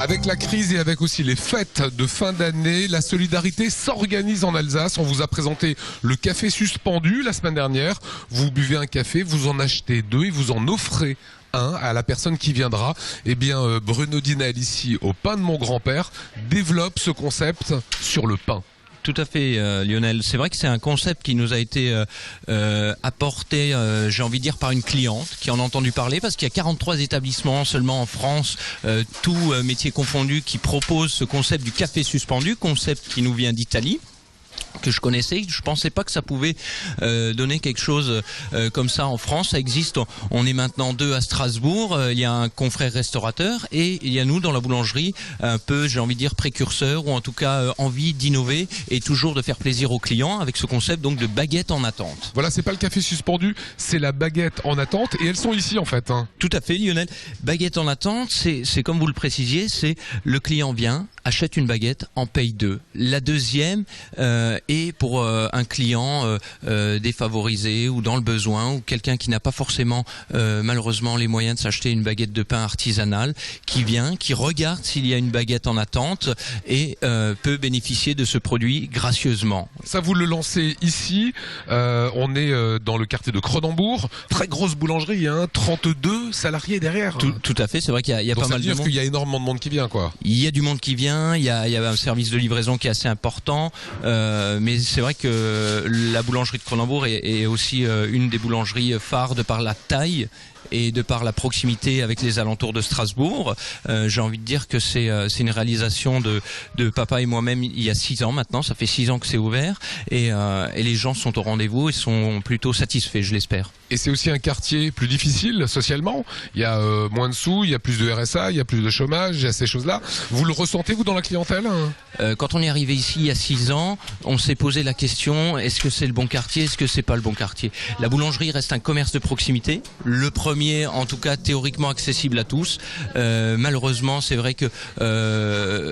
Avec la crise et avec aussi les fêtes de fin d'année, la solidarité s'organise en Alsace. On vous a présenté le café suspendu la semaine dernière. Vous buvez un café, vous en achetez 2 et vous en offrez un à la personne qui viendra. Eh bien, Bruno Dinel, ici au pain de mon grand-père, développe ce concept sur le pain. Tout à fait, Lionel. C'est vrai que c'est un concept qui nous a été apporté, j'ai envie de dire, par une cliente qui en a entendu parler, parce qu'il y a 43 établissements seulement en France, tous métiers confondus, qui proposent ce concept du café suspendu, concept qui nous vient d'Italie, que je connaissais. Je pensais pas que ça pouvait donner quelque chose comme ça en France. Ça existe. On est maintenant 2 à Strasbourg. Il y a un confrère restaurateur et il y a nous dans la boulangerie, un peu, j'ai envie de dire, précurseur, ou en tout cas envie d'innover et toujours de faire plaisir aux clients avec ce concept donc de baguette en attente. Voilà, c'est pas le café suspendu, c'est la baguette en attente, et elles sont ici en fait. Tout à fait, Lionel. Baguette en attente, c'est comme vous le précisiez, c'est le client vient, achète une baguette, en paye 2. La deuxième est pour un client défavorisé ou dans le besoin, ou quelqu'un qui n'a pas forcément malheureusement les moyens de s'acheter une baguette de pain artisanale, qui vient, qui regarde s'il y a une baguette en attente et peut bénéficier de ce produit gracieusement. Ça, vous le lancez ici. On est dans le quartier de Cronenbourg. Très grosse boulangerie, 32 salariés derrière. Tout à fait, c'est vrai qu'il y a donc pas mal de monde. Ça veut dire qu'il y a énormément de monde qui vient, quoi. Il y a du monde qui vient, il y a un service de livraison qui est assez important, mais c'est vrai que la boulangerie de Cronenbourg est aussi une des boulangeries phares de par la taille et de par la proximité avec les alentours de Strasbourg. J'ai envie de dire que c'est une réalisation de papa et moi-même il y a 6 ans maintenant. Ça fait 6 ans que c'est ouvert, et les gens sont au rendez-vous et sont plutôt satisfaits, je l'espère. Et c'est aussi un quartier plus difficile socialement. Il y a moins de sous, il y a plus de RSA, il y a plus de chômage, il y a ces choses-là. Vous le ressentez, vous, dans la clientèle ? Quand on est arrivé ici il y a 6 ans, on s'est posé la question, est-ce que c'est le bon quartier, est-ce que c'est pas le bon quartier ? La boulangerie reste un commerce de proximité, le premier en tout cas théoriquement accessible à tous. Malheureusement, c'est vrai que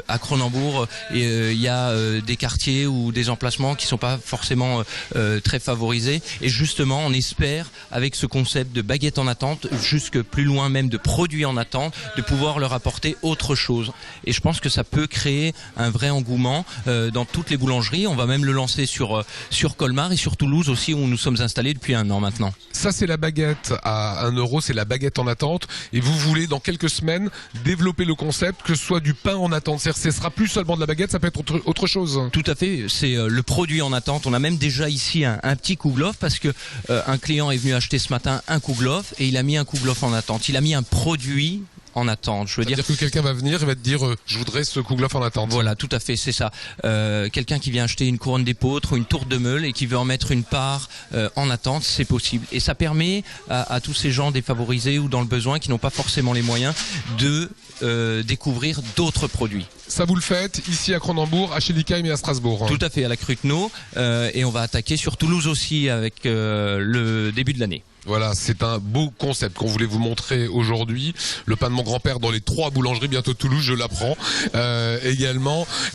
à Cronenbourg, il y a des quartiers ou des emplacements qui sont pas forcément très favorisés, et justement on espère, avec ce concept de baguette en attente, jusque plus loin même de produits en attente, de pouvoir leur apporter autre chose. Et je pense que ça peut créer un vrai engouement dans toutes les boulangeries. On va même le lancer sur Colmar et sur Toulouse aussi, où nous sommes installés depuis 1 an maintenant. Ça, c'est la baguette à 1 euro, c'est la baguette en attente. Et vous voulez, dans quelques semaines, développer le concept que ce soit du pain en attente. C'est-à-dire, ce sera plus seulement de la baguette, ça peut être autre chose. Tout à fait, c'est le produit en attente. On a même déjà ici un petit kouglof, parce que un client est venu acheter ce matin un kouglof et il a mis un kouglof en attente. Il a mis un produit en attente. Je veux dire que quelqu'un va venir et va te dire je voudrais ce kouglof en attente. Voilà, tout à fait, c'est ça. Quelqu'un qui vient acheter une couronne d'épeautre ou une tourte de meule et qui veut en mettre une part en attente, c'est possible. Et ça permet à tous ces gens défavorisés ou dans le besoin, qui n'ont pas forcément les moyens, de découvrir d'autres produits. Ça, vous le faites ici à Cronenbourg, à Schiltigheim et à Strasbourg. Tout à fait, à la Cruquenot, et on va attaquer sur Toulouse aussi avec le début de l'année. Voilà, c'est un beau concept qu'on voulait vous montrer aujourd'hui. Le pain de mon grand-père dans les 3 boulangeries, bientôt Toulouse, je l'apprends également.